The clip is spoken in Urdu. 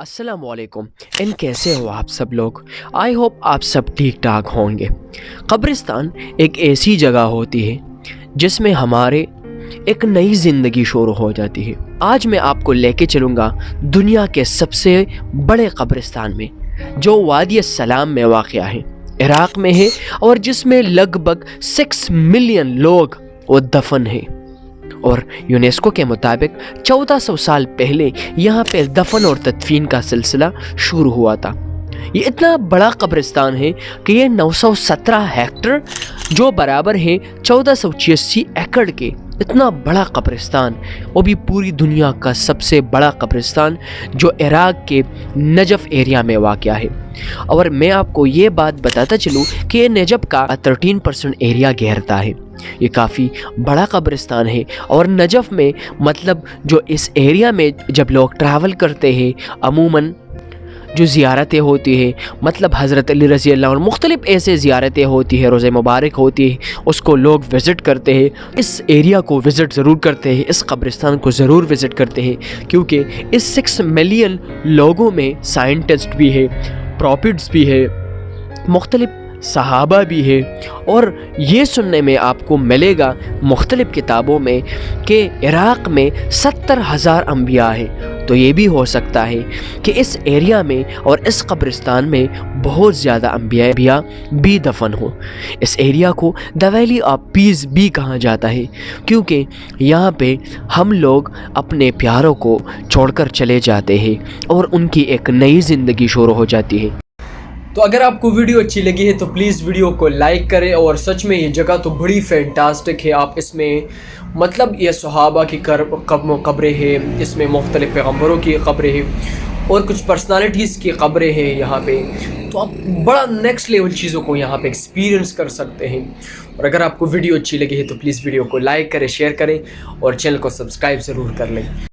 السلام علیکم. کیسے ہو آپ سب لوگ؟ آئی ہوپ آپ سب ٹھیک ٹھاک ہوں گے. قبرستان ایک ایسی جگہ ہوتی ہے جس میں ہمارے ایک نئی زندگی شروع ہو جاتی ہے. آج میں آپ کو لے کے چلوں گا دنیا کے سب سے بڑے قبرستان میں، جو وادی السلام میں واقع ہے، عراق میں ہے، اور جس میں لگ بھگ 6 ملین لوگ وہ دفن ہیں. اور یونیسکو کے مطابق 1400 سال پہلے یہاں پہ دفن اور تدفین کا سلسلہ شروع ہوا تھا. یہ اتنا بڑا قبرستان ہے کہ یہ 917 ہیکٹر جو برابر ہے 1486 ایکڑ کے. اتنا بڑا قبرستان، وہ بھی پوری دنیا کا سب سے بڑا قبرستان جو عراق کے نجف ایریا میں واقع ہے. اور میں آپ کو یہ بات بتاتا چلوں کہ یہ نجف کا 13% ایریا گھیرتا ہے. یہ کافی بڑا قبرستان ہے. اور نجف میں مطلب جو اس ایریا میں جب لوگ ٹریول کرتے ہیں، عموماً جو زیارتیں ہوتی ہیں، مطلب حضرت علی رضی اللہ عنہ، مختلف ایسے زیارتیں ہوتی ہیں، روزے مبارک ہوتی ہے، اس کو لوگ وزٹ کرتے ہیں. اس ایریا کو وزٹ ضرور کرتے ہیں، اس قبرستان کو ضرور وزٹ کرتے ہیں، کیونکہ اس 6 ملین لوگوں میں سائنٹسٹ بھی ہے، پروفٹس بھی ہے، مختلف صحابہ بھی ہے. اور یہ سننے میں آپ کو ملے گا مختلف کتابوں میں کہ عراق میں 70,000 انبیاء ہیں. تو یہ بھی ہو سکتا ہے کہ اس ایریا میں اور اس قبرستان میں بہت زیادہ انبیاء بھی دفن ہوں. اس ایریا کو دی ویلی آف پیس بھی کہا جاتا ہے، کیونکہ یہاں پہ ہم لوگ اپنے پیاروں کو چھوڑ کر چلے جاتے ہیں اور ان کی ایک نئی زندگی شروع ہو جاتی ہے. تو اگر آپ کو ویڈیو اچھی لگی ہے تو پلیز ویڈیو کو لائک کریں. اور سچ میں یہ جگہ تو بڑی فینٹاسٹک ہے. آپ اس میں مطلب یہ صحابہ کی قبریں ہیں، اس میں مختلف پیغمبروں کی قبریں ہیں اور کچھ پرسنالٹیز کی قبریں ہیں یہاں پہ. تو آپ بڑا نیکسٹ لیول چیزوں کو یہاں پہ ایکسپیرینس کر سکتے ہیں. اور اگر آپ کو ویڈیو اچھی لگی ہے تو پلیز ویڈیو کو لائک کریں، شیئر کریں اور چینل کو سبسکرائب ضرور کر لیں.